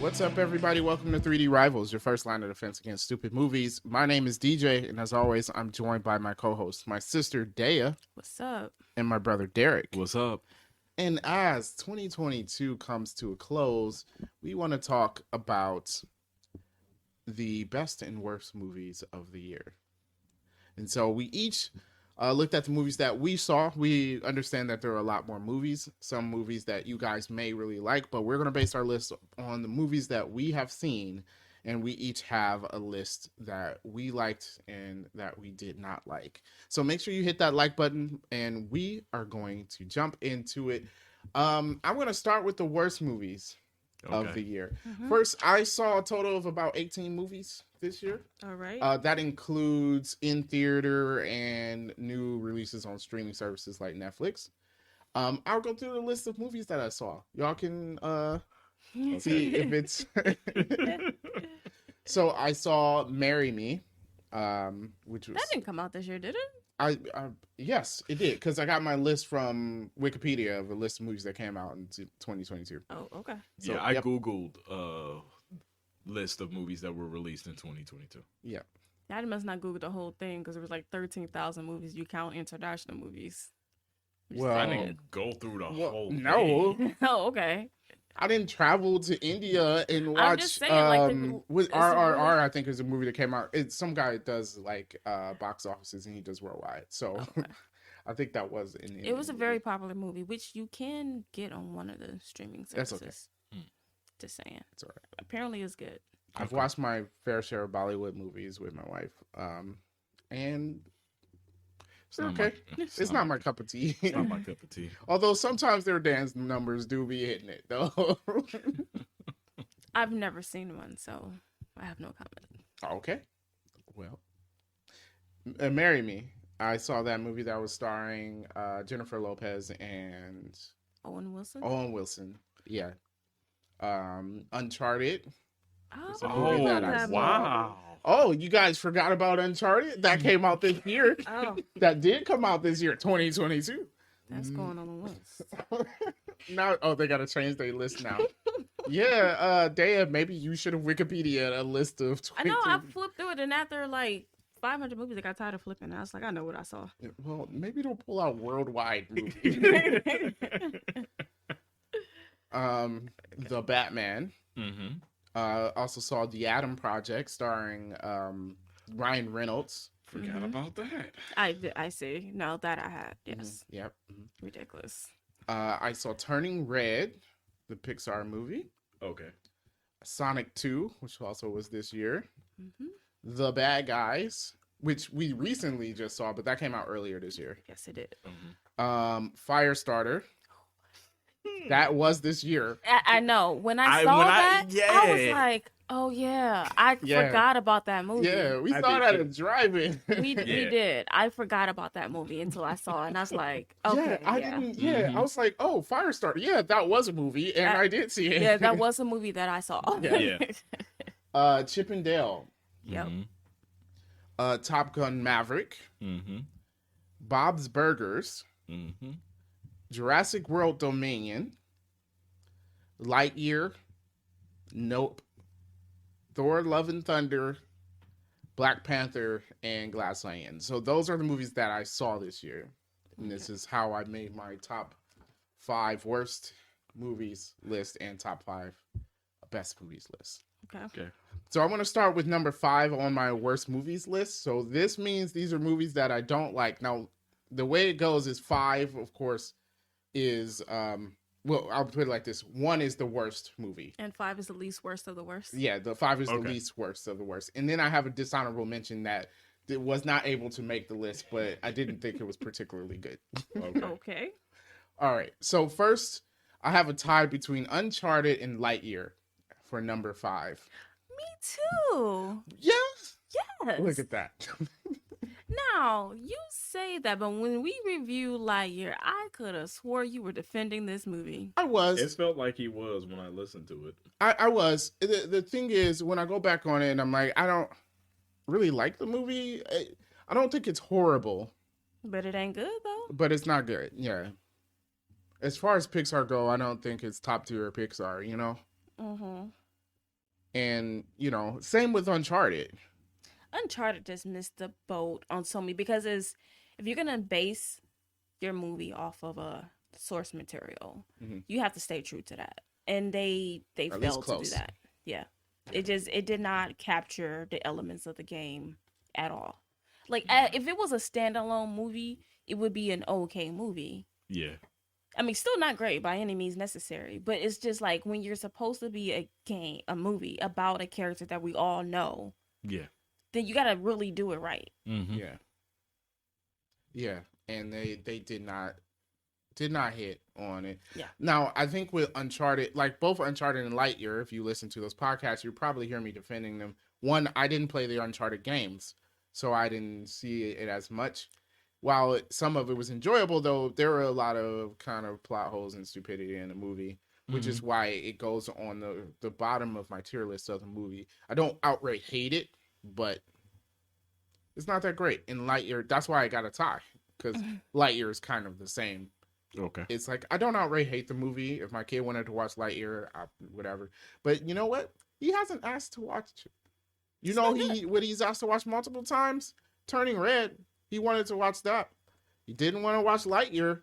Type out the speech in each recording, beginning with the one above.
What's up, everybody? Welcome to 3D Rivals, your first line of defense against stupid movies. My name is DJ, and as always, I'm joined by my co-host, my sister, Dea. What's up? And my brother, Derek. What's up? And as 2022 comes to a close, we want to talk about the best and worst movies of the year. And so we each looked at the movies that we saw. We understand that there are a lot more movies, some movies that you guys may really like, but we're going to base our list on the movies that we have seen, and we each have a list that we liked and that we did not like. So make sure you hit that like button, and we are going to jump into it. I'm going to start with the worst movies of the year. First, I saw a total of about 18 movies this year. All right. That includes in theater and new releases on streaming services like Netflix. I'll go through the list of movies that I saw. Y'all can see if it's. So I saw "Marry Me," which was That didn't come out this year, did it? I yes, it did, because I got my list from Wikipedia of a list of movies that came out in 2022. Oh, okay. So, I yep. googled list of movies that were released in 2022. Yeah. I must not Google the whole thing because it was like 13,000 movies. You count international movies. Well, I didn't go through the whole thing. no. Oh, okay. I didn't travel to India and watch. I'm just saying, like, with it's a RRR, movie. I think is a movie that came out. It's some guy that does like box offices, and he does worldwide. So Okay. I think that was an Indian It was a movie. very popular movie, which you can get on one of the streaming That's services. okay. Just saying. It's all right. Apparently, it's good. I've watched my fair share of Bollywood movies with my wife, and It's not okay. my, It's not my cup of tea. It's not my cup of tea. Although sometimes their dance numbers do be hitting it, though. I've never seen one, so I have no comment. Okay. Well, Marry Me. I saw that movie that was starring Jennifer Lopez and Owen Wilson? Owen Wilson. Yeah. Uncharted. Oh, a movie that I that saw. wow. Oh, you guys forgot about Uncharted? That came out this year. Oh, That did come out this year, 2022. that's going on the list. Now, they got to change their list now. Yeah, Dea, maybe you should have Wikipedia a list of 20. I know, I flipped through it, and after like 500 movies, I got tired of flipping. I was like, I know what I saw. Well, maybe don't pull out worldwide movies. The Batman. Mm-hmm. Also saw The Atom Project starring Ryan Reynolds. Forgot about that. I see. No, that I had. Yes. Yep. Ridiculous. I saw Turning Red, the Pixar movie. Okay. Sonic 2, which also was this year. Hmm. The Bad Guys, which we recently just saw, but that came out earlier this year. Yes, it did. Mm-hmm. Firestarter. That was this year. I know. When I saw that, I was yeah. like, oh, yeah. I Yeah. forgot about that movie. Yeah, we I saw did that too. at drive-in. We Yeah. did. I forgot about that movie until I saw it. And I was like, okay. Yeah, I didn't. Yeah, Mhm. I was like, oh, Firestarter. Yeah, that was a movie, and I did see it. Yeah, that was a movie that I saw. Yeah. Chip and Dale, Yep. Top Gun Maverick, Mm-hmm. Bob's Burgers, Mm-hmm. Jurassic World Dominion, Lightyear, Nope, Thor: Love and Thunder, Black Panther, and Glass Onion. So those are the movies that I saw this year, and this is how I made my top 5 worst movies list and top 5 best movies list. Okay. Okay. So I'm going to start with number 5 on my worst movies list. So this means these are movies that I don't like. Now, the way it goes is 5, of course, is, well, I'll put it like this. 1 is the worst movie. And 5 is the least worst of the worst. Yeah, the 5 is the Okay. least worst of the worst. And then I have a dishonorable mention that it was not able to make the list, but I didn't think it was particularly good. Okay. Okay. All right. So first, I have a tie between Uncharted and Lightyear for number 5. Me too. Yeah. Yes. Look at that. Now, you say that, but when we review Lightyear, I could have swore you were defending this movie. I was. It felt like he was when I listened to it. I was. The thing is, when I go back on it, and I'm like, I don't really like the movie. I don't think it's horrible, But it ain't good, though. but it's not good. Yeah. As far as Pixar go, I don't think it's top tier Pixar, you know? Mm-hmm. And, you know, same with Uncharted. Uncharted just missed the boat on so many because if you're gonna base your movie off of a source material, Mhm. you have to stay true to that, and they At least failed to do close. that. Yeah, it did not capture the elements of the game at all. Like if it was a standalone movie, it would be an okay movie. Yeah. I mean, still not great by any means necessary, but it's just like when you're supposed to be a movie about a character that we all know, Yeah. then you gotta really do it right. Mm-hmm. Yeah. Yeah. And they did not hit on it. Yeah. Now, I think with Uncharted, like both Uncharted and Lightyear, if you listen to those podcasts, you probably hear me defending them. One, I didn't play the Uncharted games, so I didn't see it as much. While some of it was enjoyable, though, there were a lot of kind of plot holes and stupidity in the movie, which is why it goes on the bottom of my tier list of the movie. I don't outright hate it, but it's not that great. In Lightyear, that's why I got a tie, because Lightyear is kind of the same. Okay. It's like, I don't outright hate the movie. If my kid wanted to watch Lightyear, whatever. But you know what? He hasn't asked to watch it. You know, what he's asked to watch multiple times? Turning Red. He wanted to watch that. He didn't want to watch Lightyear.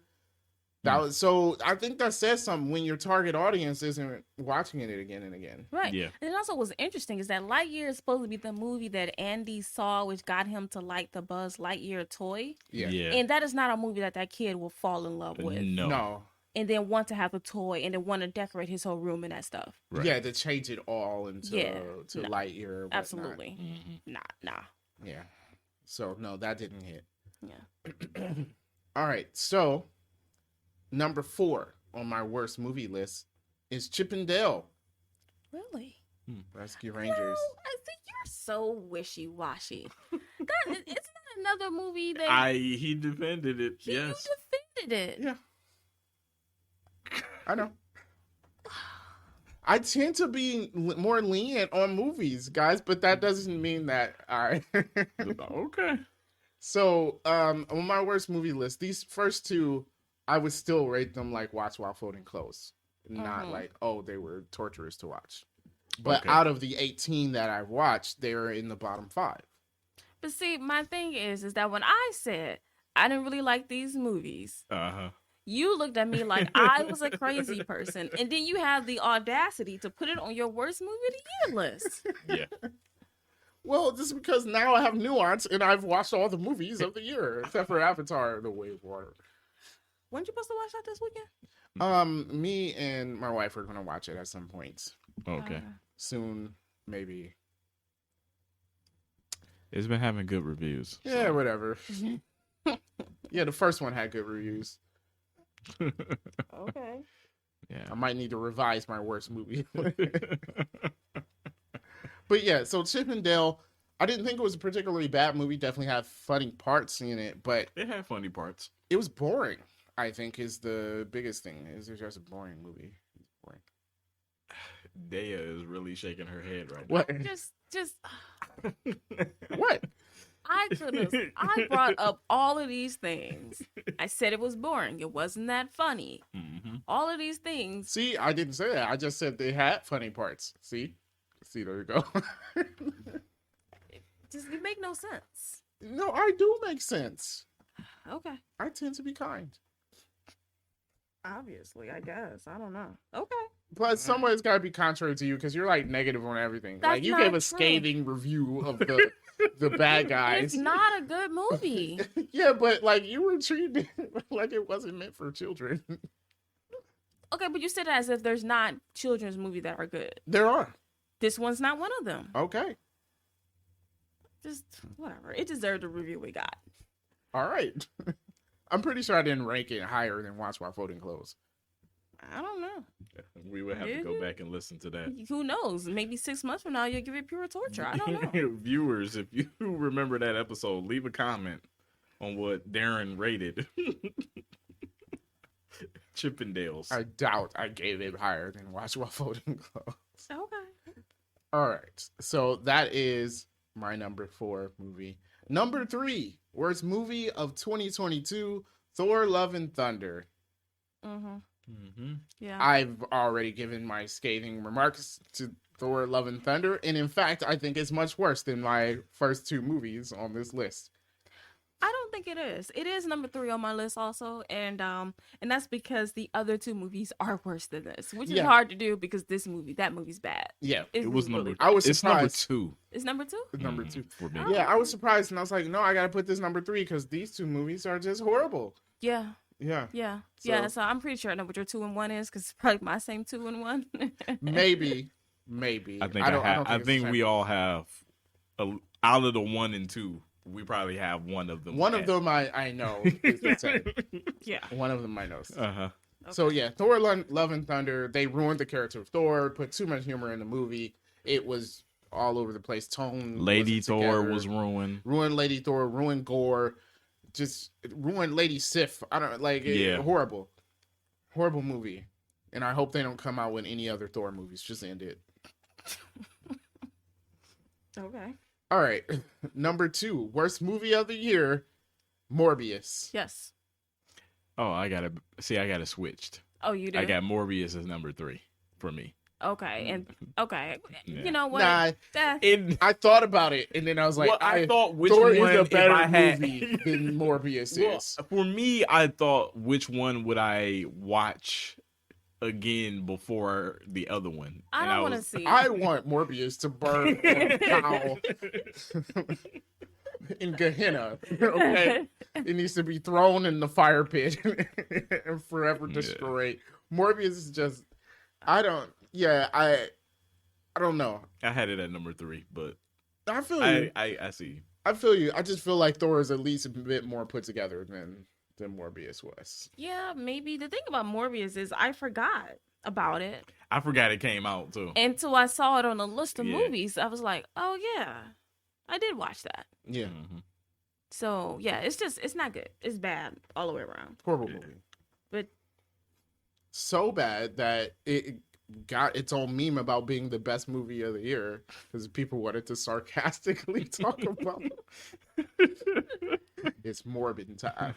That was, so I think that says something when your target audience isn't watching it again and again. Right. Yeah. And also what's interesting is that Lightyear is supposed to be the movie that Andy saw, which got him to like the Buzz Lightyear toy. Yeah. And that is not a movie that kid will fall in love with. No. And then want to have the toy and then want to decorate his whole room and that stuff. Right. Yeah, to change it all into to No. Lightyear. Or whatnot. Absolutely. Mm-hmm. Nah. Yeah. So, no, that didn't hit. Yeah. All right. So, number 4 on my worst movie list is Chip and Dale Really? Rescue No, Rangers. I think you're so wishy-washy. It's not another movie that He defended it. you Yes. defended it. Yeah. I know. I tend to be more lenient on movies, guys, but that doesn't mean that I. Okay. So, on my worst movie list, these first two, I would still rate them like watch while folding clothes, not like, oh, they were torturous to watch. But Okay. out of the 18 that I watched, they were in the bottom 5. But see, my thing is that when I said I didn't really like these movies, Uh-huh. you looked at me like I was a crazy person, and then you have the audacity to put it on your worst movie of the year list. Yeah. Well, just because now I have nuance and I've watched all the movies of the year, except for Avatar: The Way of Water. Weren't you supposed to watch that this weekend? Me and my wife are gonna watch it at some point Okay. soon, maybe. It's been having good reviews. Yeah, whatever. Yeah, the first one had good reviews. Okay. Yeah. I might need to revise my worst movie. But yeah, so Chip and Dale, I didn't think it was a particularly bad movie. Definitely had funny parts in it, but It had funny parts. it was boring. I think is the biggest thing. Is it just a boring movie? It's boring. Daya is really shaking her head right What? Just now. What? I brought up all of these things. I said it was boring. It wasn't that funny. Mm-hmm. All of these things. See, I didn't say that. I just said they had funny parts. See, there you go. Just you make no sense. No, I do make sense. Okay. I tend to be kind. Obviously, I guess. I don't know. Okay. Plus, some way it's got to be contrary to you because you're like negative on everything. That's Like you not gave a true. scathing review of the bad guys. It's not a good movie. Yeah, but like you were treating it like it wasn't meant for children. Okay, but you said it as if there's not children's movies that are good. There are. This one's not one of them. Okay. Just whatever. It deserved the review we got. All right. I'm pretty sure I didn't rank it higher than Watch While Folding Clothes. I don't know. We would have to Did go you? back and listen to that. Who knows? Maybe 6 months from now you'll give it pure torture. I don't know. Viewers, if you remember that episode, leave a comment on what Darren rated Chippendales. I doubt I gave it higher than Watch While Folding Clothes. Okay. All right. So that is my number 4 movie. Number 3, worst movie of 2022, Thor: Love and Thunder. Mm-hmm. Mm-hmm. Yeah. I've already given my scathing remarks to Thor: Love and Thunder, and in fact, I think it's much worse than my first two movies on this list. I don't think it is. It is number 3 on my list also, and that's because the other two movies are worse than this, which is Yeah. hard to do because that movie's bad. Yeah, It was really number. bad. I was It's number surprised. 2. It's number 2. Number 2. for me. Oh. Yeah, I was surprised, and I was like, no, I gotta put this number 3 because these two movies are just horrible. Yeah, Yeah, yeah, So- yeah. So I'm pretty sure I know what your 2 and 1 is because it's probably my same 2 and 1. maybe. I think don't I it's the think same. we all have out of the 1 and 2. We probably have one of them. One of them I know is the same. Yeah. One of them I know. Uh-huh. So yeah, Thor: Love and Thunder. They ruined the character of Thor. Put too much humor in the movie. It was all over the place. Tone. Lady wasn't Thor together. was ruined. Ruined Lady Thor. Ruined Gore. Just ruined Lady Sif. I don't like. Yeah. Horrible movie. And I hope they don't come out with any other Thor movies. Just end it. Okay. All right, number 2, worst movie of the year, Morbius. Yes. Oh, I gotta switched. Oh, you do. I got Morbius as number 3 for me. Okay, and okay. Yeah. You know what? Nah, In I thought about it, and then I was like, well, I thought which Thor one is a if better I had movie than Morbius Well, is. for me, I thought which one would I watch again before the other one. I And don't want to was- see. I want Morbius to burn in a cow in Gehenna. Okay, it needs to be thrown in the fire pit and forever Yeah. destroyed. Morbius is just, I don't know. I had it at number 3, but I feel you. I see. I feel you. I just feel like Thor is at least a bit more put together than Morbius was. Yeah, maybe the thing about Morbius is I forgot about it I forgot it came out too. until I saw it on the list of Yeah. movies. I was like, oh yeah, I did watch that. Yeah, Mhm. So yeah, it's not good. It's bad all the way around. horrible Yeah. movie. But So bad that it got its own meme about being the best movie of the year because people wanted to sarcastically talk about it. It's morbid time.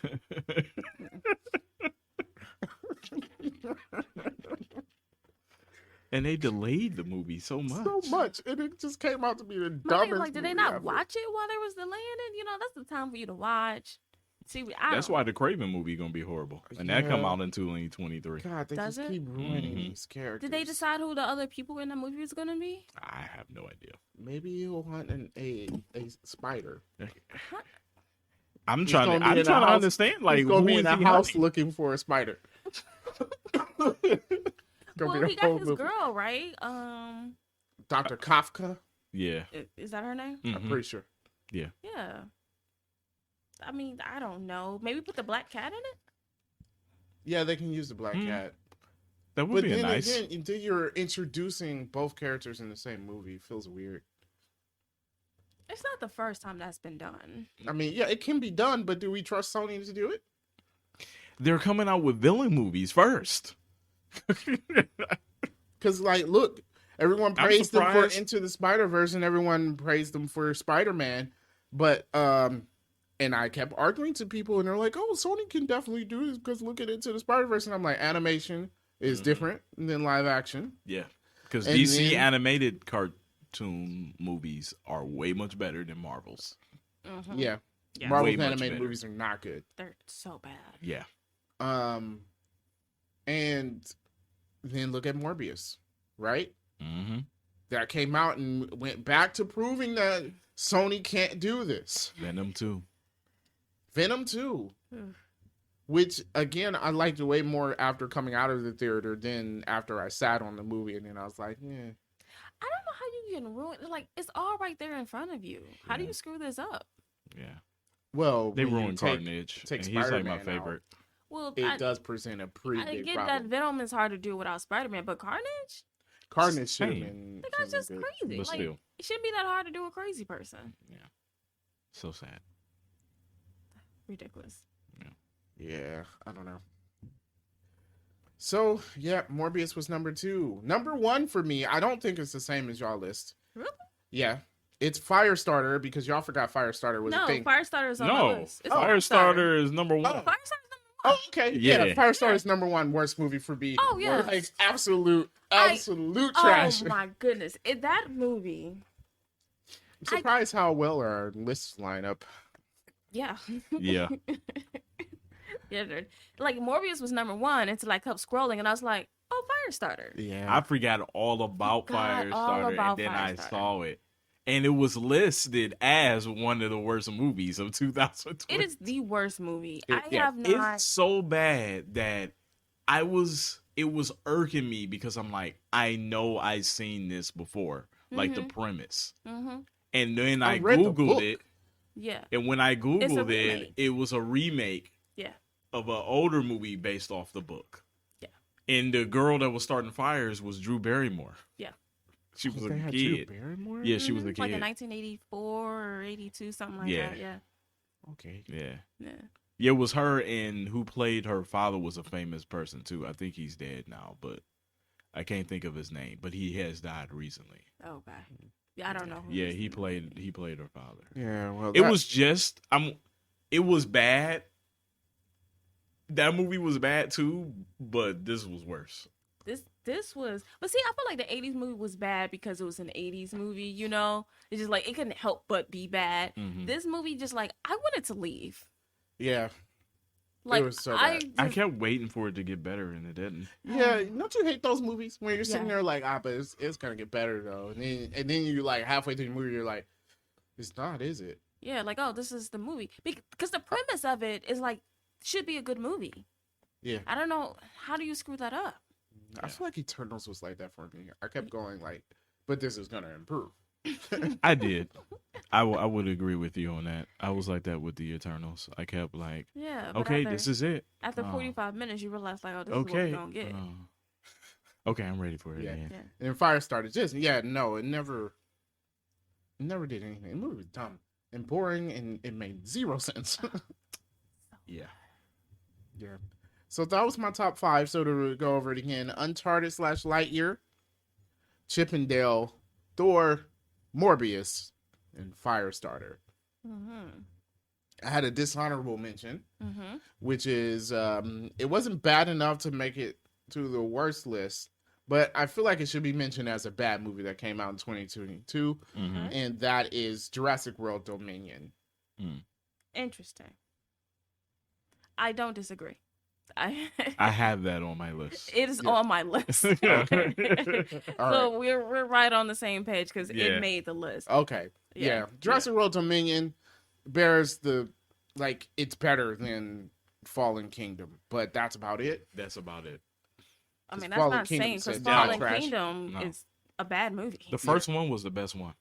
And they delayed the movie so much. So much, and it just came out to be the I mean, dumbest. like, did they movie not ever. watch it while there was delaying it? You know, that's the time for you to watch. See, That's why the Craven movie gonna be horrible, and that come Yeah. out in 2023. God, they Does just it? keep ruining Mhm. these characters. Did they decide who the other people in the movie was gonna be? I have no idea. Maybe he'll hunt a spider. I'm He's trying gonna to. be I'm in a trying to house- understand. Like, He's gonna who be is in a he house hunting? looking for a spider. Gonna Well, be the he got whole his movie. girl, right? Dr. Kafka. Yeah. Is that her name? I'm Mhm. pretty sure. Yeah. I mean, I don't know. Maybe put the black cat in it. Yeah, they can use the black Hmm. cat. That would But be then nice. again, then you're introducing both characters in the same movie. It feels weird. It's not the first time that's been done. I mean, yeah, it can be done, but do we trust Sony to do it? They're coming out with villain movies first. Because, like, look, everyone I'm praised them for surprised. Into the Spider-Verse, and everyone praised them for Spider-Man. But, and I kept arguing to people, and they're like, "Oh, Sony can definitely do this because look at Into the Spider-Verse." And I'm like, animation is Mhm. different than live action. Yeah, because And DC then- animated cartoon movies are way much better than Marvel's. Mhm. Yeah, Yeah. Marvel's Way much animated better. movies are not good. They're so bad. Yeah, And then look at Morbius, right? mm-hmm. That came out and went back to proving that Sony can't do this. Venom too. Venom 2, Ugh. which again I liked way more after coming out of the theater than after I sat on the movie, and then I was like, yeah. I don't know how you can ruin. Like, it's all right there in front of you. How do Yeah. you screw this up? Yeah, Well, they when you ruined take- Carnage, take and he's like my Spider-Man out. favorite. Well, It I does present a pretty I big get problem. that Venom is hard to do without Spider-Man, but Carnage, Carnage should have Same. been. the guy's just should've been crazy. But Like, still, it shouldn't be that hard to do a crazy person. so sad. Ridiculous. good. Yeah, I don't know. So yeah, Morbius was number 2. Number 1 for me, I don't think it's the same as y'all list. Really? Yeah, it's Firestarter because y'all forgot Firestarter was a No, thing. Firestarter is on my No, list. It's Firestarter is number one. Oh. Firestarter's Oh, okay. Yeah. Yeah. Firestarter is number one worst movie for me. Oh, yeah. Like absolute I- trash. Oh my goodness. That movie. I'm surprised how well our lists line up. Yeah. Yeah. Yeah. Like Morbius was number one until I kept scrolling and I was like, oh, Firestarter. Yeah. I forgot all about Forgot all Firestarter, about and then I Firestarter. saw it, and it was listed as one of the worst movies of 2020. It is the worst movie. It- I yeah, have not. It's so bad that it was irking me because I'm like, I know I've seen this before, like the premise, Mm-hmm. and then I I read the googled book. it, Yeah. and when I googled it, remake. it was a remake Yeah. of an older movie based off the book. Yeah. And the girl that was starting fires was Drew Barrymore. Yeah. She was They a had Drew kid. Barrymore? Yeah, she was a Like in kid. 1984 or 82, something like Yeah. that. Yeah. Okay. Yeah. Yeah. Yeah, it was her, and who played her father was a famous person too. I think he's dead now, but I can't think of his name. But he has died recently. Okay. Yeah, I don't know. Who Yeah, this he is. played her father. Yeah. Well, It was just it was bad. That movie was bad too, but this was worse. This was, but see, I feel like the 80s movie was bad because it was an 80s movie, you know? It's just like it couldn't help but be bad. Mhm. This movie just like I wanted to leave. Yeah. Like was so I bad. just, I kept waiting for it to get better, and it didn't. Yeah, don't you hate those movies when you're sitting Yeah. there like, but it's gonna get better though, and then you like halfway through the movie, you're like, it's not, is it? yeah, like oh, this is the movie because the premise of it is like should be a good movie. Yeah, I don't know how do you screw that up. I feel like Eternals was like that for me. I kept going like, but this is gonna improve. I did. I would agree with you on that. I was like that with the Eternals. I kept like, Yeah. But okay, after, this is it. after Oh. 45 minutes, you realize like oh, this is what Okay. we're gonna get. Okay, I'm ready for it. Yeah. Yeah. Yeah. And then Firestarter just it never did anything. The movie was dumb and boring, and it made zero sense. Yeah. Yeah. So that was my top 5. So to go over it again: Uncharted / Lightyear, Chippendale, Thor, Morbius, and Firestarter. Mm-hmm. I had a dishonorable mention, Mm-hmm. which is it wasn't bad enough to make it to the worst list, but I feel like it should be mentioned as a bad movie that came out in 2022, Mm-hmm. and that is Jurassic World Dominion. Interesting. I don't disagree. I have that on my list. it is Yeah. on my list. Yeah. All So we're right on the same page because Yeah. it made the list. Okay. Yeah. Jurassic World Dominion bears it's better than Fallen Kingdom, but that's about it. That's about it. I mean, Because that's Fallen not Kingdom saying because said no. Fallen trash. Kingdom No. is a bad movie. The first one was the best one.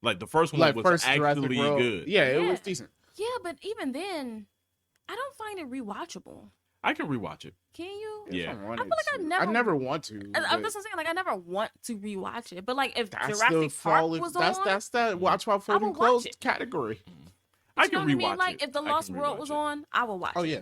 Like the first one Like was first Jurassic actually World. good. Yeah, it Yeah. was decent. Yeah, but even then, I don't find it rewatchable. I can rewatch it. Can you? If Yeah. I wanted I feel like I to. never- I never want to. I'm but just saying, like, I never want to rewatch it. But like, if that's the Jurassic Park fall. was That's on, that's that watch while I folding would watch clothes it. category. I you know can what I mean? rewatch Like, it. if The I Lost can World rewatch was it. on, I will watch Oh it. yeah.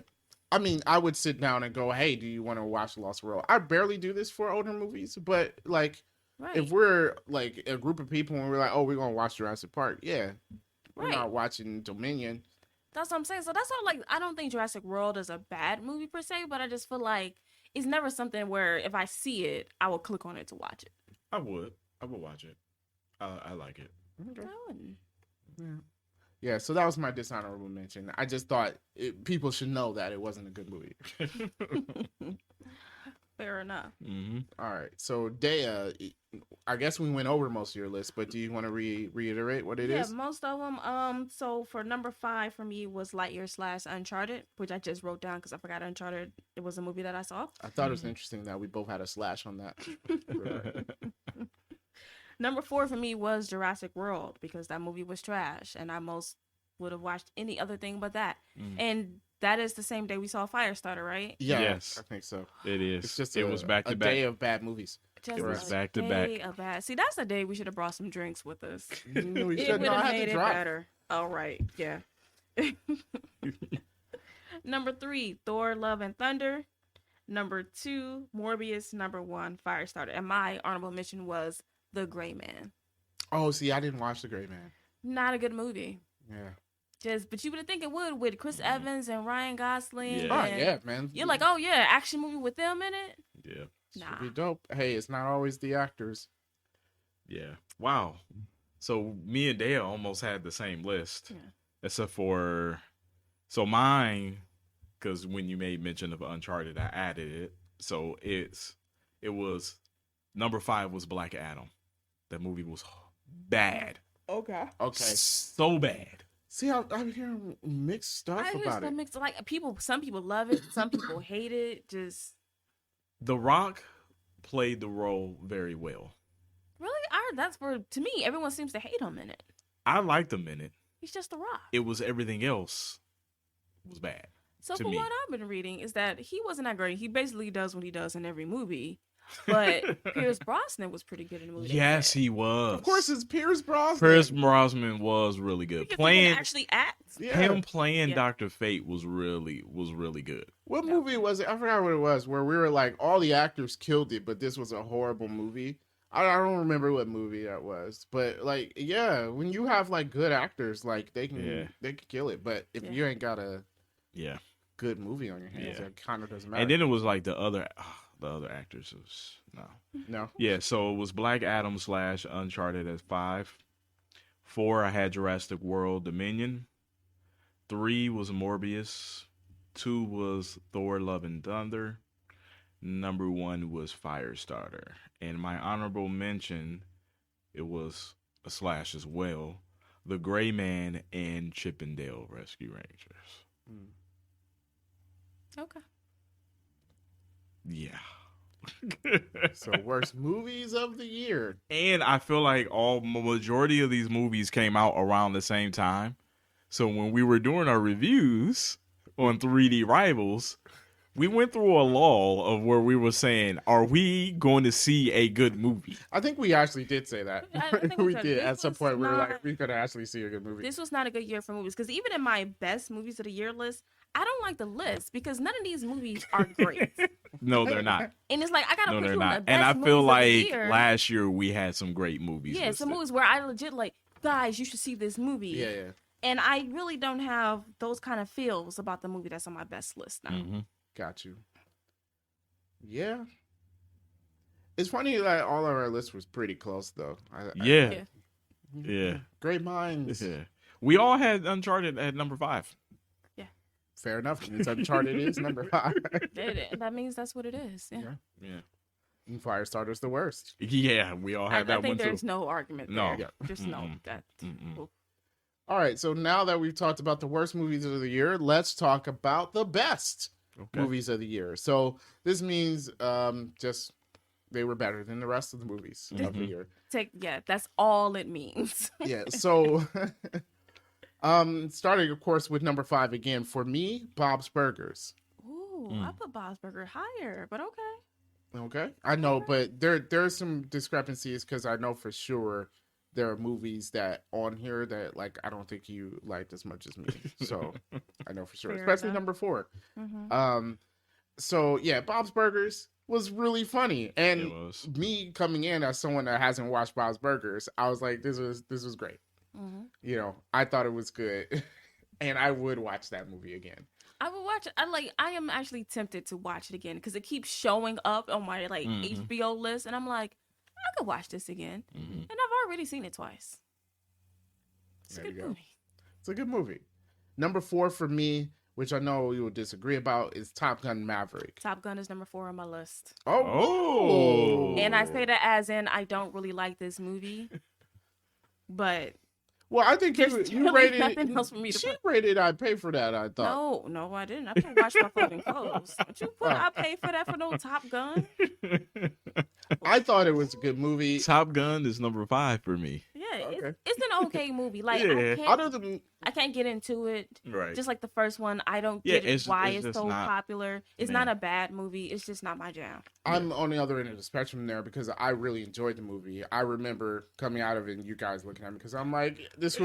I mean, I would sit down and go, "Hey, do you want to watch Lost World?" I barely do this for older movies, but like, Right. if we're like a group of people and we're like, "Oh, we're gonna watch Jurassic Park," yeah, we're Right. not watching Dominion. That's what I'm saying. So that's all. Like, I don't think Jurassic World is a bad movie per se, but I just feel like it's never something where if I see it, I will click on it to watch it. I would watch it. I like it. Okay. I wouldn't. Yeah, so that was my dishonorable mention. I just thought people should know that it wasn't a good movie. Fair enough. Mm-hmm. All right, so Dea, I guess we went over most of your list, but do you want to reiterate what it Yeah, is? most of them. So for number 5 for me was Lightyear / Uncharted, which I just wrote down because I forgot Uncharted. It was a movie that I saw. I thought it was interesting that we both had a slash on that. Right. Number 4 for me was Jurassic World because that movie was trash, and I most would have watched any other thing but that. Mm. And that is the same day we saw Firestarter, right? Yeah, Yes. I think so. It is. It's just it was back a to day back. of bad movies. Just It was a back to day back. of bad. See, that's the day we should have brought some drinks with us. We It should would not have have made to it drop. better. All right, yeah. Number 3, Thor: Love and Thunder. Number 2, Morbius. Number 1, Firestarter. And my honorable mention was The Gray Man. Oh, see, I didn't watch The Great Man. Not a good movie. Yeah, but you would think it would with Chris Evans and Ryan Gosling. Yeah. Oh and yeah, man. You're like, oh yeah, action movie with them in it. Yeah. Nah. Should be dope. Hey, it's not always the actors. Yeah. Wow. So me and Dale almost had the same list, Yeah. except for mine. Because when you made mention of Uncharted, I added it. So it was number 5 was Black Adam. That movie was bad, Okay. Okay. so bad. See, I'm hearing mixed stuff I about just it. mix like some people love it, some people hate it. Just The Rock played the role very well. really, that's where to me everyone seems to hate him in it. I liked him in it. He's just the Rock. It was everything else was bad. So to for me. what I've been reading is that he wasn't that great. He basically does what he does in every movie. But Pierce Brosnan was pretty good in the movie. Yes, he was. Of course, it's Pierce Brosnan. Pierce Brosnan was really good. Because he Playing can actually act. Yeah. him playing Yeah. Dr. Fate was really good. What movie was it? I forgot what it was. Where we were like, all the actors killed it, but this was a horrible movie. I don't remember what movie that was, but like, yeah, when you have like good actors, like they can kill it. But if Yeah. you ain't got a Yeah. good movie on your hands, Yeah. it kind of doesn't matter. And then it was like the other actors was no. no, Yeah, so it was Black Adam / Uncharted at 5. 4 I had Jurassic World Dominion. 3 was Morbius. 2 was Thor Love and Thunder. Number 1 was Firestarter. And my honorable mention, it was a slash as well. The Gray Man and Chippendale Rescue Rangers. Okay. Yeah. so worst movies of the year. And I feel like majority of these movies came out around the same time. So when we were doing our reviews on 3D Rivals, we went through a lull of where we were saying, are we going to see a good movie? I think we actually did say that. I think we we said did this at some was point. We were like, not- we could actually see a good movie. This was not a good year for movies because even in my best movies of the year list, I don't like the list because none of these movies are great. No, they're not. And it's like I gotta No, put they're you on the not. best And I movies feel of the like year. last year we had some great movies. Yeah, some listed. movies where I legit like, guys, you should see this movie. Yeah, yeah. And I really don't have those kind of feels about the movie that's on my best list now. Mhm. Got you. Yeah. It's funny that all of our lists was pretty close, though. Yeah. Yeah. Yeah. Great minds. Yeah. We all had Uncharted at number 5. Fair enough. It's Uncharted is number 5. That means that's what it is. Yeah. Yeah. And Firestarter's the worst. Yeah, we all I had that think one too. there's no argument No. there. Just no. Mm-mm. That. Mm-mm. All right, so now that we've talked about the worst movies of the year, let's talk about the best Okay. movies of the year. So this means just they were better than the rest of the movies of the Mhm. year. That's all it means. Yeah. So starting of course with number 5 again for me, Bob's Burgers. Ooh, Mm. I put Bob's Burger higher, but okay. Okay. I know, but there's some discrepancies because I know for sure there are movies that on here that like I don't think you liked as much as me. So I know for sure. Fair Especially enough. number 4. Mm-hmm. So yeah, Bob's Burgers was really funny. And It was. me coming in as someone that hasn't watched Bob's Burgers, I was like, this was great. Mm-hmm. You know, I thought it was good. And I would watch that movie again. I would watch it. I am actually tempted to watch it again because it keeps showing up on my Mhm. HBO list, and I'm like, I could watch this again. Mhm. And I've already seen it twice. It's a There good you go. movie. It's a good movie. Number 4 for me, which I know you will disagree about, is Top Gun Maverick. Top Gun is number 4 on my list. Oh. And I say that as in I don't really like this movie. But Well, I think There's you really rated nothing else for me to she put. rated I'd pay for that, I thought. no, I didn't. I couldn't wash my fucking clothes. What you put? I paid for that for no Top Gun. I thought it was a good movie. Top Gun is number 5 for me. Yeah, Okay. it's an okay movie. Like Yeah. Other than I can't get into it. Right. Just like the first one, I don't Yeah, get it's- why it's it's, just so not- popular. It's Yeah. not a bad movie. It's just not my jam. I'm on the other end of the spectrum there because I really enjoyed the movie. I remember coming out of it and you guys looking at me because I'm like, this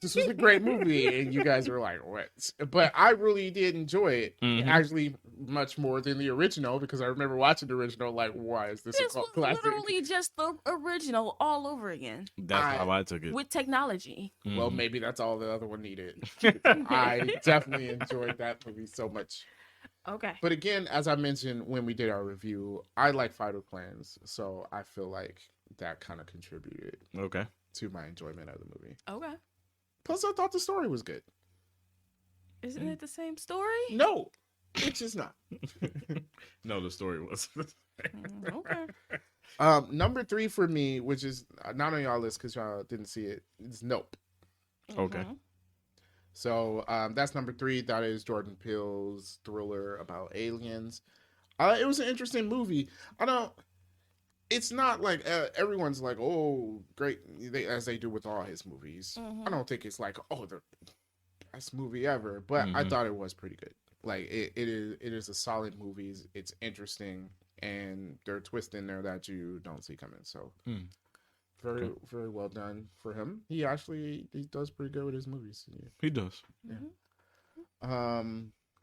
this was a great movie, and you guys were like, what? But I really did enjoy it, Mhm. actually much more than the original, because I remember watching the original like, why is this a This cult was classic? literally just the original all over again That's how I took it. with technology. Well, Mhm. maybe that's all the other one needed. I definitely enjoyed that movie so much. Okay. But again, as I mentioned when we did our review, I like fighter planes, so I feel like that kind of contributed Okay. to my enjoyment of the movie. Okay. Plus, I thought the story was good. Isn't it the same story? No, it's just not. No, the story was. Okay. Number 3 for me, which is not on y'all list because y'all didn't see it, is Nope. Okay. Mhm. So that's number 3. That is Jordan Peele's thriller about aliens. It was an interesting movie. It's not like everyone's like, oh, great, as they do with all his movies. Mhm. I don't think it's like, oh, the best movie ever, but I Mhm. thought it was pretty good. Like it is a solid movie. It's interesting, and there are twists in there that you don't see coming. So Hmm. very Okay. very well done for him. He does pretty good with his movies. He does.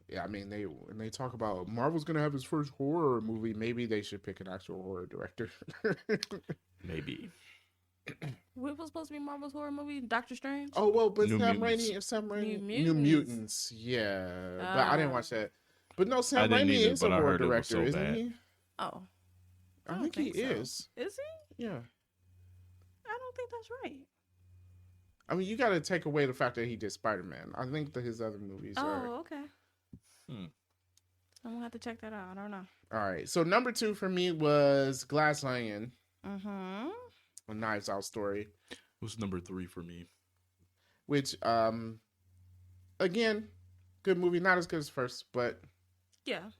Yeah, I mean when they talk about Marvel's gonna have his first horror movie, maybe they should pick an actual horror director. Maybe. What was supposed to be Marvel's horror movie? Doctor Strange? Oh well, but New Sam Mutants. Raimi, New New Mutants, yeah, but I didn't watch that. But no, Sam didn't Raimi either, is a but I horror heard it was director, so isn't bad. he? Oh. I don't think he so. is. Is he? Yeah, I don't think that's right. I mean, you got to take away the fact that he did Spider-Man. I think that his other movies are Oh, okay. Hmm. I'm gonna have to check that out. I don't know. all right. So number 2 for me was Glass Onion, Mm-hmm. a Knives Out story, It was number 3 for me. which again, good movie, not as good as first, but Yeah.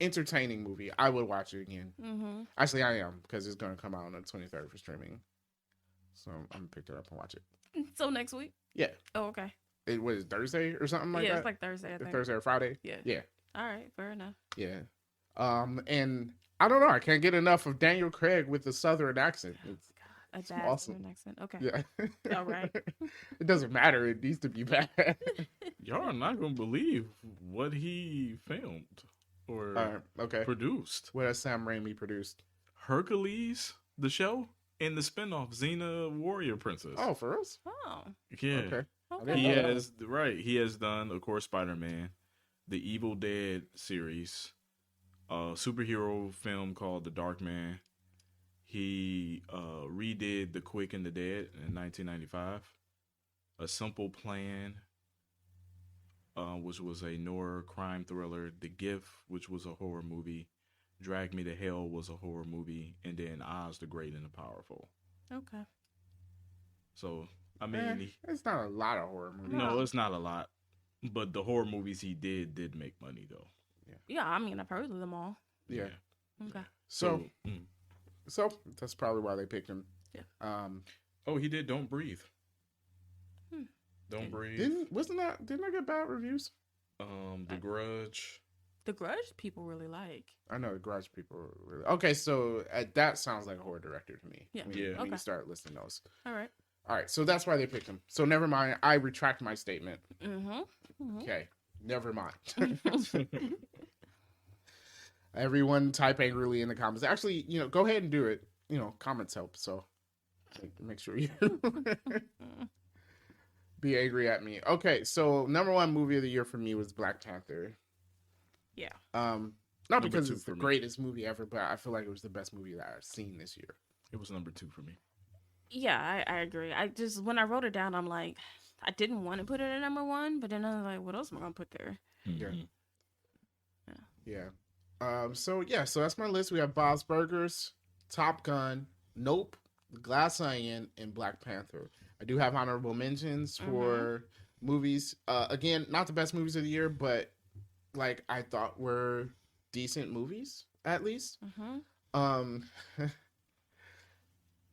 entertaining movie. I would watch it again. Mm-hmm. Actually, I am, because it's going to come out on the 23rd for streaming. So I'm going to pick it up and watch it. So next week? Yeah. Oh, okay. It was Thursday or something like yeah, that. it's like Thursday, I think. Thursday or Friday. Yeah. Yeah. All right, fair enough. Yeah. And I don't know. I can't get enough of Daniel Craig with the Southern accent. It's, A It's bad awesome. Southern accent. Okay. yeah. All right. It doesn't matter. It needs to be bad. Y'all are not gonna believe what he filmed or Okay. produced. What has Sam Raimi produced? Hercules, the show, and the spinoff Xena Warrior Princess. Oh, for us? Oh. yeah. Okay. Okay. He know that. has He has done, of course, Spider-Man, the Evil Dead series, a superhero film called The Dark Man. He redid The Quick and the Dead in 1995. A Simple Plan, which was a noir crime thriller. The Gift, which was a horror movie. Drag Me to Hell was a horror movie, and then Oz the Great and the Powerful. Okay. So I mean, It's not a lot of horror movies. no, it's not a lot, but the horror movies he did make money though. Yeah, I mean, I've heard of them all. Yeah. Okay. So mm. that's probably why they picked him. Yeah. Oh, he did Don't Breathe. Hmm. Don't Breathe. Didn't I get bad reviews? The Grudge. The Grudge people really like. I know the Grudge people are really okay. So that sounds like a horror director to me. Yeah. When, Yeah. when you Okay. start listing those. All right. All right. So that's why they picked him. So never mind. I retract my statement. Mm-hmm. Okay. Never mind. Everyone type angrily in the comments. Actually, go ahead and do it. Comments help. So make sure you be angry at me. Okay. So number 1 movie of the year for me was Black Panther. Yeah. Not Number because 2 it's the for me. greatest movie ever, but I feel like it was the best movie that I've seen this year. It was number 2 for me. Yeah, I agree. I just, when I wrote it down, I'm like, I didn't want to put it at number 1, but then I was like, what else am I going to put there? Yeah. Mhm. Yeah. So that's my list. We have Bob's Burgers, Top Gun, Nope, Glass Onion, and Black Panther. I do have honorable mentions for movies. Again, not the best movies of the year, but like I thought were decent movies at least. Mm-hmm.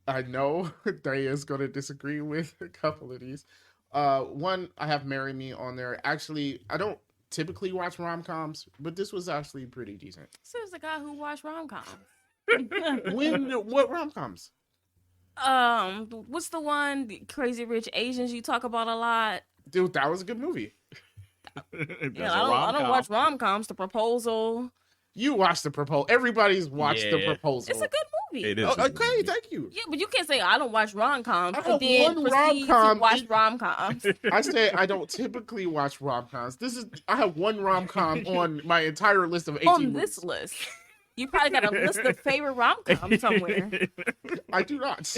I know Daya is going to disagree with a couple of these. One, I have Marry Me on there. Actually, I don't typically watch rom-coms, but this was actually pretty decent. Says the guy who watched rom-coms. What rom-coms? What's the one, the Crazy Rich Asians, you talk about a lot? Dude, that was a good movie. That's Yeah, a I don't rom-com. watch rom-coms. The Proposal. You watched The Proposal. Everybody's watched The Yeah. Proposal. It's a good movie. It is. Oh, a good okay, movie. thank you. Yeah, but you can't say I don't watch rom-coms I and have then one proceed rom-com to watch in- rom-coms. I say I don't typically watch rom-coms. I have one rom-com on my entire list of 18 On movies. this list. You probably got a list of favorite rom-coms somewhere. I do not.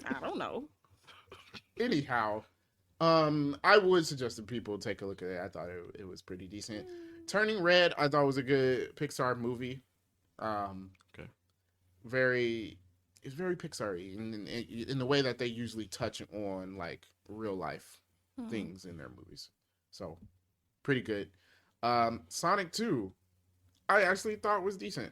I don't know. Anyhow, I would suggest that people take a look at it. I thought it was pretty decent. Turning Red, I thought was a good Pixar movie. Okay. It's very Pixar-y in the way that they usually touch on like real life things in their movies. So, pretty good. Sonic 2, I actually thought was decent.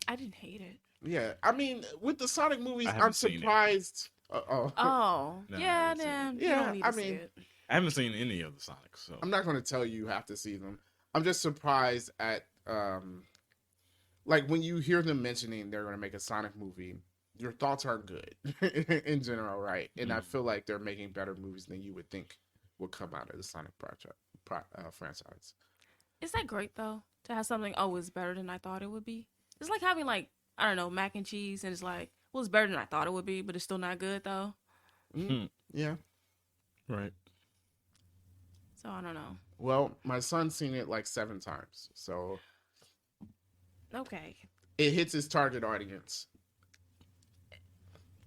I didn't hate it. Yeah, I mean, with the Sonic movies, I haven't I'm seen it. surprised. Oh, No, I yeah, haven't seen damn. it. You Yeah, don't need I to see mean, it. I haven't seen any of the Sonics, so I'm not going to tell you have to see them. I'm just surprised at like when you hear them mentioning they're going to make a Sonic movie, your thoughts are good in general, right? And I feel like they're making better movies than you would think would come out of the Sonic franchise. Is that great though? To have something, oh, it's better than I thought it would be. It's like having like, I don't know, mac and cheese, and it's like, well, it's better than I thought it would be, but it's still not good though. Yeah. right. So I don't know. Well, my son's seen it like 7 times, so Okay. it hits his target audience.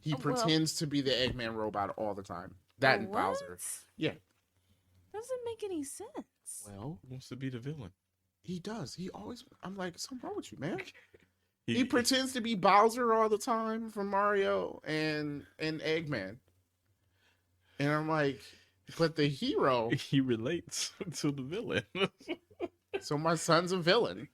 He Oh, well. pretends to be the Eggman robot all the time. That and What? Bowser. Yeah. Doesn't make any sense. Well, Who wants to be the villain? he does. He always. I'm like, something wrong with you, man. He pretends to be Bowser all the time from Mario and Eggman. And I'm like, but the hero. he relates to the villain. So my son's a villain.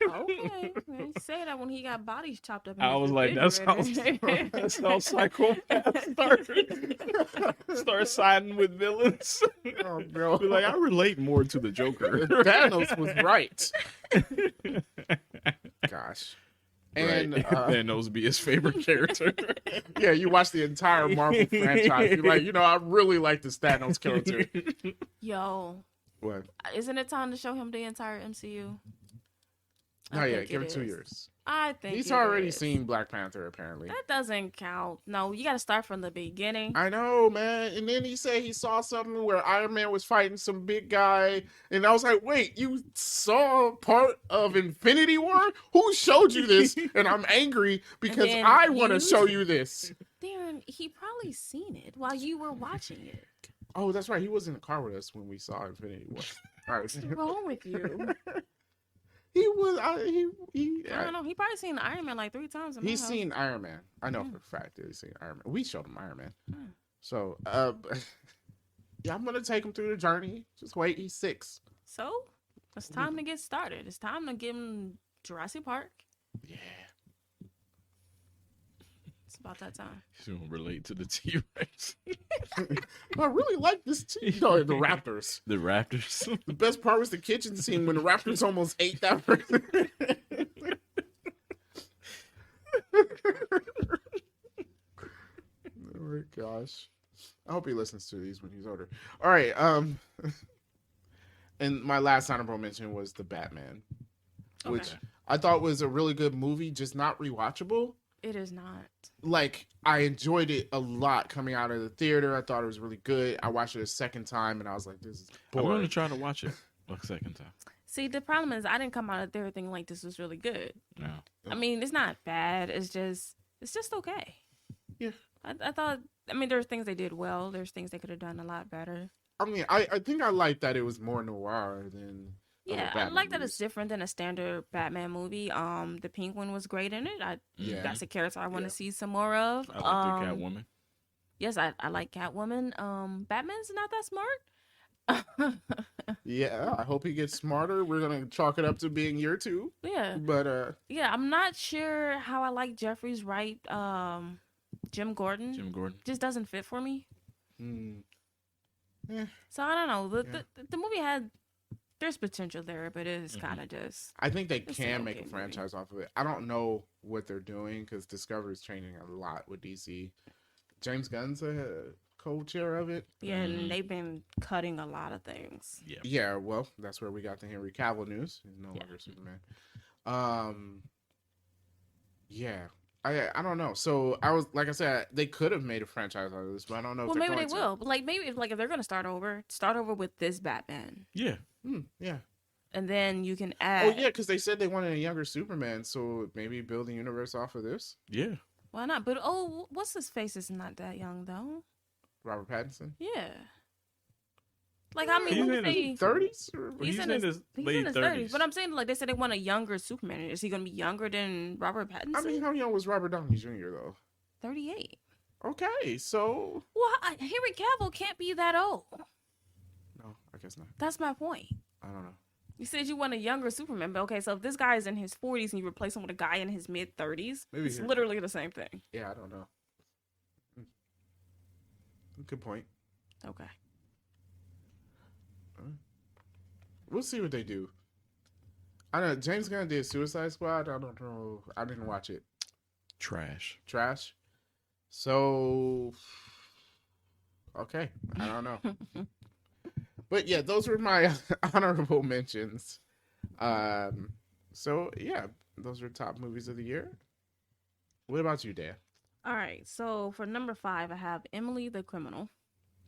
Okay. Well, say that when he got bodies chopped up. In I his was like, that's how refrigerator. that's how psychopaths start siding with villains. Oh, bro. Be like, I relate more to the Joker. Thanos was right. Gosh. And right. Thanos be his favorite character. yeah, you watch the entire Marvel franchise. You're like, I really like this Thanos character. Yo, What? isn't it time to show him the entire MCU? Oh yeah, think give it 2 is. years. I think He's it already is. seen Black Panther, apparently. That doesn't count. No, you got to start from the beginning. I know, man. And then he said he saw something where Iron Man was fighting some big guy. And I was like, wait, you saw part of Infinity War? Who showed you this? And I'm angry because then I want to you- show you this. Darren, he probably seen it while you were watching it. Oh, that's right. He was in the car with us when we saw Infinity War. All right. What's wrong with you? He was. I don't know. He probably seen Iron Man like 3 times. In my He's house. seen Iron Man. I know Yeah. for a fact that he's seen Iron Man. We showed him Iron Man. Hmm. So, yeah, I'm gonna take him through the journey. Just wait. He's 6. So it's time to get started. It's time to give him Jurassic Park. Yeah. It's about that time. He's gonna relate to the T-Rex. I really like this team. No, the Raptors. The Raptors. The best part was the kitchen scene when the Raptors almost ate that person. Oh my gosh. I hope he listens to these when he's older. All right, and my last honorable mention was the Batman, which Okay. I thought was a really good movie, just not rewatchable. It is not. Like, I enjoyed it a lot coming out of the theater. I thought it was really good. I watched it a second time and I was like, this is I'm boring. gonna try to watch it a second time. See, the problem is I didn't come out of there thinking like this was really good. No. I mean, it's not bad. It's just okay. Yeah. I thought. I mean, there's things they did well. There's things they could have done a lot better. I mean, I think I like that it was more noir than other Yeah, I Batman like that movies. it's different than a standard Batman movie. The Penguin was great in it. Yeah. That's a character I want Yeah. to see some more of. I like the Catwoman. Yes, I like Catwoman. Batman's not that smart. Yeah, I hope he gets smarter. We're gonna chalk it up to being year 2. Yeah, But yeah. I'm not sure how I like Jeffrey's right. Jim Gordon Jim Gordon. just doesn't fit for me. mm, So I don't know. Yeah. The movie had there's potential there, but it is Mhm. kind of just I think they It's an can make okay a movie. franchise off of it. I don't know what they're doing because Discovery's changing a lot with DC. James Gunn's a co-chair of it. yeah. Mhm. And they've been cutting a lot of things. Yeah. Yeah, well, that's where we got the Henry Cavill news. He's no Yeah. longer Superman. Yeah. I don't know. So I was like I said, they could have made a franchise out of this, but I don't know Well, if they're maybe they going to. will. But like maybe if they're gonna start over with this Batman, Yeah. Yeah. and then you can Oh add. yeah, because they said they wanted a younger Superman, so maybe build the universe off of this. Yeah. Why not? But what's his face is not that young though. Robert Pattinson, Yeah. Like I mean, He's who in would his say 30s. He's in his he's late in his 30s. 30s? But I'm saying like they said they want a younger Superman. Is he gonna be younger than Robert Pattinson? I mean, how young was Robert Downey Jr. though? 38. Okay, so Well, Henry Cavill can't be that old. no, I guess not. That's my point. I don't know. You said you want a younger Superman, but okay, so if this guy is in his 40s and you replace him with a guy in his mid 30s, Maybe it's here. literally the same thing. Yeah, I don't know. Good point. Okay. We'll see what they do. I don't know. James Gunn did Suicide Squad. I don't know. I didn't watch it. Trash. Trash. So, okay. I don't know. But yeah, those were my honorable mentions. So yeah, those are top movies of the year. What about you, Dan? All right. So for number 5, I have Emily the Criminal.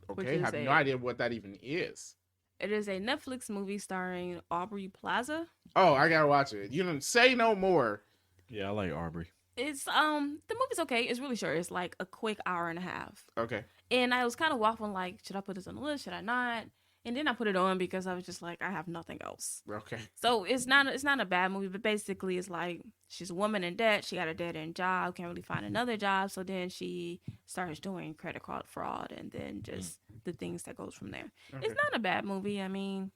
Which Okay, I is have a- no idea what that even is. It is a Netflix movie starring Aubrey Plaza. Oh, I gotta watch it. You don't say no more. Yeah, I like Aubrey. It's the movie's okay. It's really short. It's like a quick hour and a half. Okay. And I was kind of waffling like, should I put this on the list? Should I not? And then I put it on because I was just like, I have nothing else. Okay. So it's not a bad movie, but basically it's like she's a woman in debt. She got a dead end job, can't really find another job. So then she starts doing credit card fraud, and then just the things that goes from there. Okay. It's not a bad movie. I mean,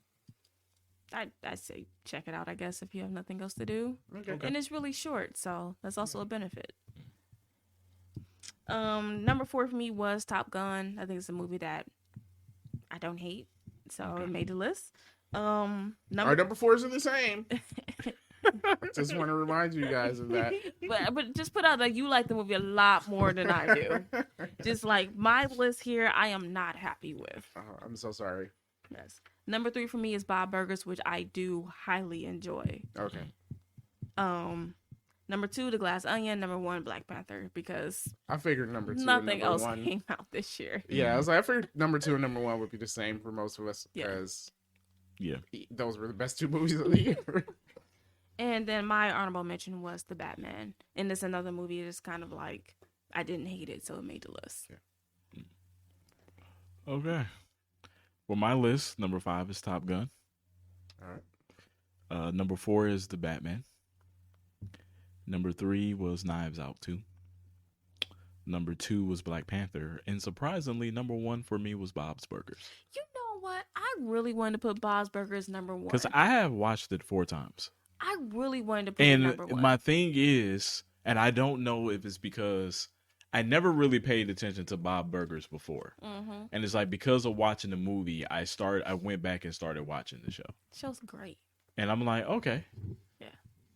I say check it out. I guess if you have nothing else to do, Okay. and it's really short, so that's also a benefit. Number 4 for me was Top Gun. I think it's a movie that I don't hate, so it made the list. Our number 4s are the same. Just want to remind you guys of that. but just put out that you like the movie a lot more than I do. Just like my list here, I am not happy with. I'm so sorry. Yes. Number 3 for me is Bob Burgers, which I do highly enjoy. Okay. Number 2, The Glass Onion. Number 1, Black Panther, because I figured number 2 and nothing number else 1. came out this year. Yeah, I was like, I figured number 2 and number 1 would be the same for most of us Yeah. because Yeah. those were the best 2 movies of the year. And then my honorable mention was The Batman. And it's another movie that's kind of like, I didn't hate it, so it made the list. Okay. Well, my list, number 5 is Top Gun. All right. Number 4 is The Batman. Number 3 was Knives Out 2. Number 2 was Black Panther. And surprisingly, number 1 for me was Bob's Burgers. You know what? I really wanted to put Bob's Burgers number 1. Because I have watched it 4 times. I really wanted to put it And number 1. my thing is, and I don't know if it's because I never really paid attention to Bob Burgers before. Mm-hmm. And it's like because of watching the movie, I went back and started watching the show. Show's great. And I'm like, okay. Yeah.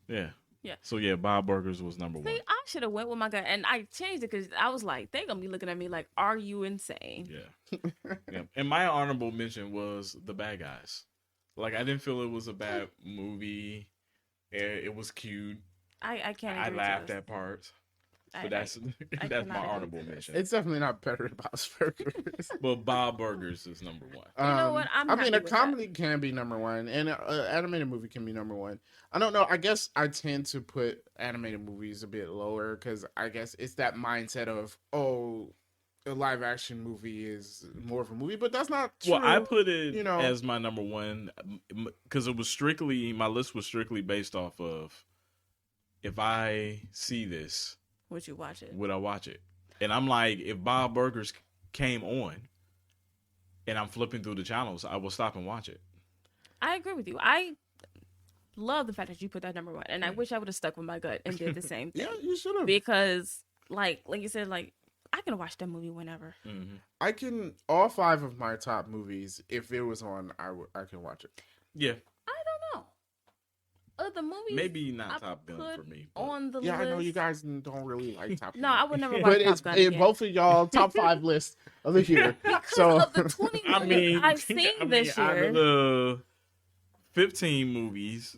Yeah. Yeah. So yeah, Bob Burgers was number See, 1. I should have went with my gut, and I changed it because I was like, they're gonna be looking at me like, "Are you insane?" Yeah. Yeah. And my honorable mention was The Bad Guys. Like I didn't feel it was a bad movie. It was cute. I can't. I agree laughed to at parts. I- But that's I that's my cannot agree honorable to this. mention. It's definitely not better than Bob's Burgers. But Bob Burgers is number 1. You know what? I'm I mean, happy a with that. comedy can be number 1, and an animated movie can be number 1. I don't know. I guess I tend to put animated movies a bit lower because I guess it's that mindset of, oh, a live action movie is more of a movie, but that's not true. Well, I put it you know. as my number 1 because it was strictly my list was strictly based off of if I see this, Would you watch it? would I watch it? And I'm like, if Bob Burgers came on and I'm flipping through the channels, I will stop and watch it. I agree with you. I love the fact that you put that number 1, and I wish I would have stuck with my gut and did the same thing. Yeah, you should have. Because, like you said, like I can watch that movie whenever. Mm-hmm. I can all 5 of my top movies. If it was on, I can watch it. Yeah, of the movies Maybe not I Top Gun put for me. But on the Yeah, list. I know you guys don't really like Top Gun. No, I would never watch But Top it's Gun in again. both of y'all top 5 lists of the year. Because So of the 20 movies I mean, I've seen this out year. of the 15 movies,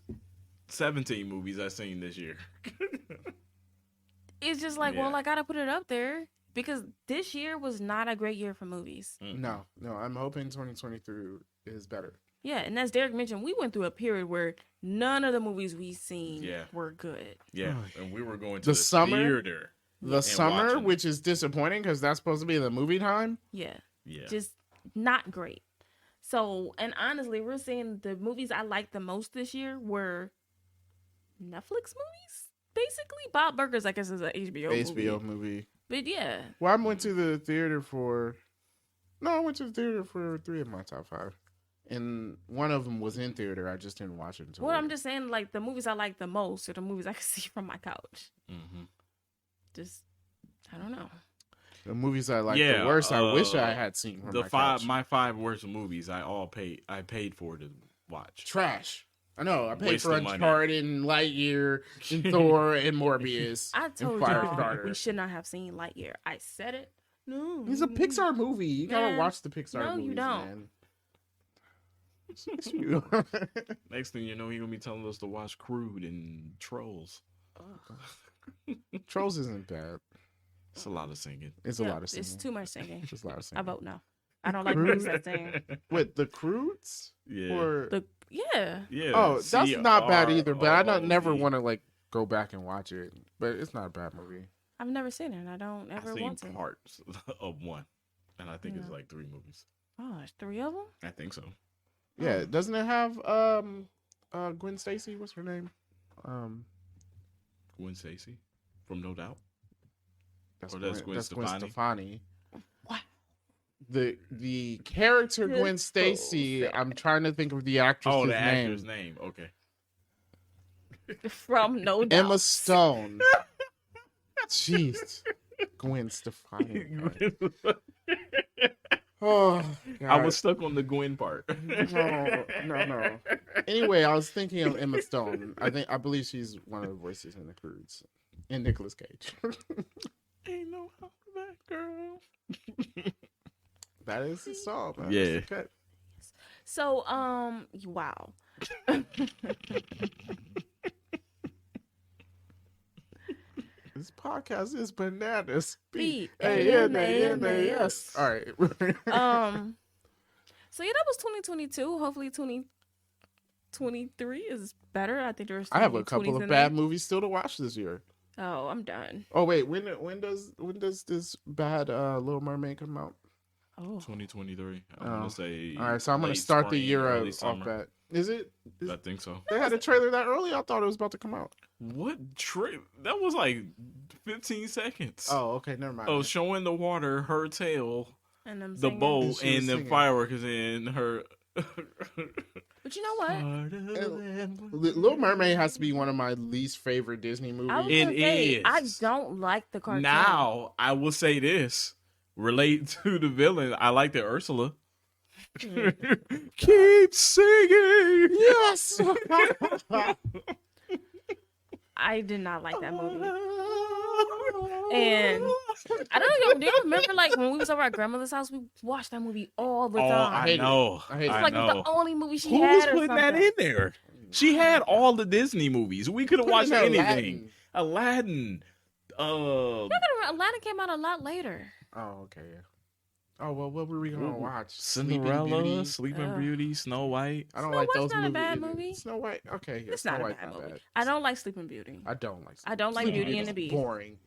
17 movies I've seen this year. It's just like, well, Yeah. I gotta put it up there because this year was not a great year for movies. no, I'm hoping 2023 is better. Yeah, and as Derek mentioned, we went through a period where none of the movies we seen Yeah. were good. Yeah, and we were going to The the summer? theater. The summer, watching. which is disappointing because that's supposed to be the movie time. Yeah, Yeah. just not great. So, and honestly, we're seeing the movies I liked the most this year were Netflix movies. Basically, Bob Burgers, I guess, is an HBO HBO movie. movie. But yeah, Well, I went to the theater for. No, I went to the theater for 3 of my top 5, and one of them was in theater. I just didn't watch it until. well, I'm later. just saying, like, the movies I like the most are the movies I can see from my couch. Mm-hmm. Just, I don't know. The movies I like Yeah, the worst. I wish I uh, had seen from The my five, couch. my 5 worst movies, I paid for to watch. Trash. I know. I paid Waste for of money. Uncharted and Lightyear and Thor and Morbius. I and told y'all Firestarter. we should not have seen Lightyear. I said it. No, It's a Pixar movie. You gotta Man, watch the Pixar no, movies, you don't. man. Yes, you do. Next thing you know, he's gonna be telling us to watch Crude and Trolls. Trolls isn't bad. It's a lot of singing. It's a Yeah, lot of singing. It's too much singing. It's just a lot of I singing. vote no. I don't like Crude? movies that sing. Wait, the Croods? Yeah. Or Yeah. Yeah. oh, that's not bad either. But I don't never CROOD. want to like go back and watch it. But it's not a bad movie. I've never seen it and I don't I've ever seen want to. parts of one, and I think it's Yeah. like 3 movies. Oh, there's 3 of them? I think so. Yeah, doesn't it have Gwen Stacy? What's her name? Gwen Stacy from No Doubt. That's Oh, that's Gwen Stefani. Wow. The character Good Gwen Stacy. bullshit. I'm trying to think of the actress's Oh, the name. actor's name. Okay. From No Doubt. Emma Stone. Jeez, Gwen Stefani. Oh, God. I was stuck on the Gwen part. No. Anyway, I was thinking of Emma Stone. I believe she's one of the voices in the Croods, and Nicolas Cage. Ain't no hope back, girl. That is the song. Man. Yeah. That's the cut. So, wow. This podcast is bananas. B-A-N-A-N-A-S. All right. So yeah, that was 2022. Hopefully 2023 is better. I think there's I have a couple 20s of in bad there. movies still to watch this year. Oh, I'm done. Oh wait, when does this bad Little Mermaid come out? Oh, 2023. I'm Oh. gonna say. All right, so I'm gonna late start the spring, year early off summer. that. Is it? I think so. They had a trailer that early. I thought it was about to come out. What trip? That was like 15 seconds. Oh, okay, never mind. Oh, showing the water, her tail, and I'm the singing. boat, And she was and the singing. fireworks in her. But you know what? Little Mermaid has to be one of my least favorite Disney I was movies. It gonna say, is. I don't like the cartoon. Now I will say this: relate to the villain. I like the Ursula. Keep singing. Yes. I did not like that movie. And I don't know. Do you remember like when we was over at grandmother's house? We watched that movie all the Oh, time. I hate it. know. I hate it. I It's like know. the only movie she Who had. was or putting that something. in there? She had all the Disney movies. We could have watched Put in anything. Aladdin. Aladdin came out a lot later. Oh, okay. Yeah. Oh well, what were we gonna Ooh. watch? Sleeping Cinderella, Beauty? Sleeping Ugh. Beauty, Snow White. I don't Snow like White's those not a movies. bad either. movie. Snow White. Okay, yeah, It's Snow not a White's bad movie. bad. I don't like Sleeping Beauty. I don't like. I don't like Sleeping Beauty and the Beauty's Beast. Boring.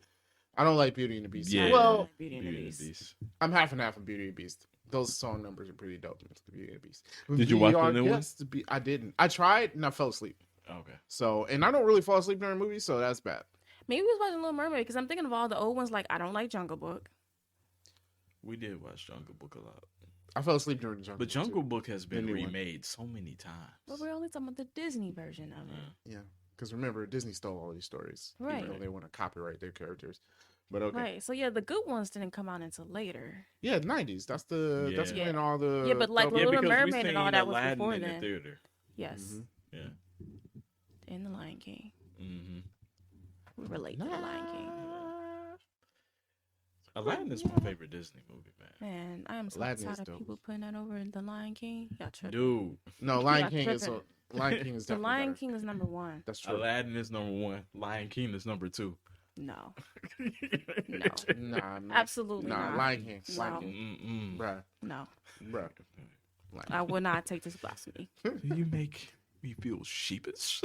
I don't like Beauty and the Beast. Yeah. Well, Beauty and the Beast. Beast. I'm half and half of Beauty and the Beast. Those song numbers are pretty dope. The Beauty and the Beast. Did you watch the new one? Yes, I didn't. I tried and I fell asleep. Okay. So, and I don't really fall asleep during movies, so that's bad. Maybe we was watching Little Mermaid because I'm thinking of all the old ones. Like I don't like Jungle Book. We did watch Jungle Book a lot. I fell asleep during Jungle. But Book, too. Jungle Book has been The new one. remade so many times. But we're only talking about the Disney version of it. Yeah, because remember Disney stole all these stories, Right. Even though they want to copyright their characters. But okay, Right. So yeah, the good ones didn't come out until later. yeah, '90s. That's Yeah. when all the Yeah, but, like, double- Yeah, Little because Mermaid we and all seen that was Aladdin before in then. the theater. Yes. Mhm. Yeah. and The Lion King. Mm-hmm. We relate to The Lion King. Aladdin is my favorite Disney movie, man. Man, I am so Aladdin is tired of dope. people putting that over The Lion King. Y'all tripping. Dude, No, Lion Yeah, King is tripping. Lion King is The definitely Lion better. King is number one. That's true. Aladdin is number 1. Lion King is number 2. No. no. Nah, man. Absolutely Nah, not. Lion King. Lion No. King. Mm-mm. Bruh. No. Bruh. Lion I will not take this blasphemy. You make me feel sheepish.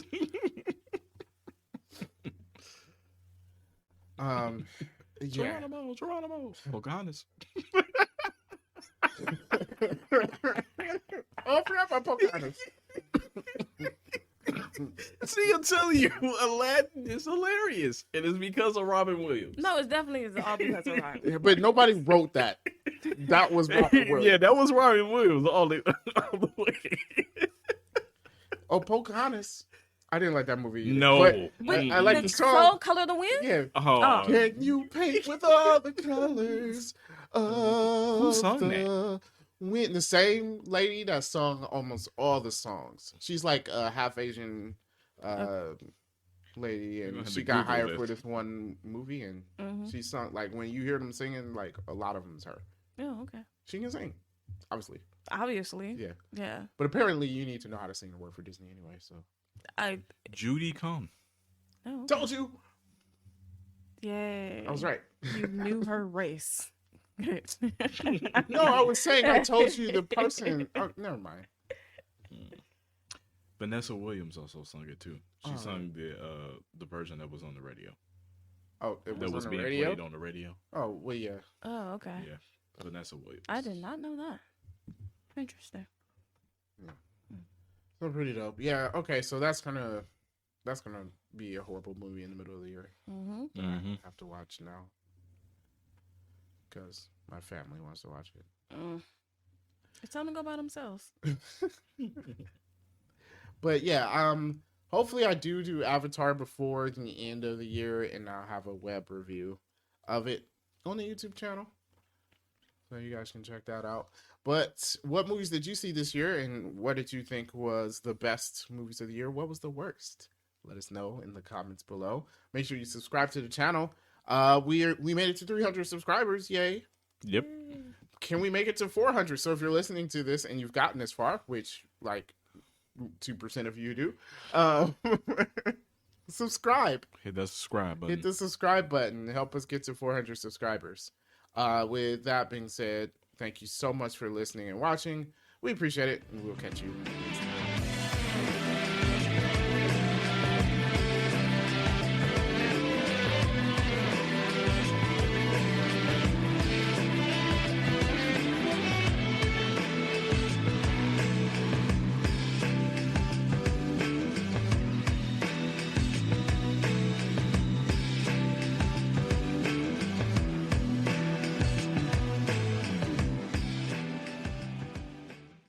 Yeah. Geronimo. Pocahontas. Oh, I forgot about Pocahontas. See, I'm telling you, Aladdin is hilarious. And it's because of Robin Williams. No, it's definitely all because of Ryan. Yeah, but nobody wrote that. That was Robin Williams. Yeah, that was Robin Williams all the way. Oh, Pocahontas. I didn't like that movie either. No. But I like the song. Soul, Color of the Wind? Yeah. Oh, Can you paint with all the colors of Who sung the wind? The same lady that sung almost all the songs. She's like a half Asian lady, You're gonna and have she to got Google hired this. for this one movie, and Mm-hmm. she sung like when you hear them singing, like a lot of them's her. Oh, okay. She can sing, obviously. Obviously. Yeah. Yeah. But apparently, you need to know how to sing the word for Disney anyway. So Judy Cohn. Oh, told you, yay. I was right. You knew her race. No, I was saying I told you the person. Oh, never mind. Vanessa Williams also sung it too. She Oh. sung the version that was on the radio. Oh, it That was on the being radio. played on the radio. Oh, well, yeah. Oh, okay. Yeah. Vanessa Williams. I did not know that. Interesting. So pretty dope. Yeah. Okay. So that's gonna be a horrible movie in the middle of the year. Mm-hmm. That Mhm. I have to watch now because my family wants to watch it. It's time to go by themselves. But yeah, hopefully I do Avatar before the end of the year, and I'll have a web review of it on the YouTube channel, so you guys can check that out. But what movies did you see this year, and what did you think was the best movies of the year? What was the worst? Let us know in the comments below. Make sure you subscribe to the channel. We made it to 300 subscribers. Yay! Yep. Can we make it to 400? So if you're listening to this and you've gotten this far, which like 2% of you do, subscribe. Hit that subscribe button. Hit the subscribe button. Help us get to 400 subscribers. With that being said, thank you so much for listening and watching. We appreciate it, and we'll catch you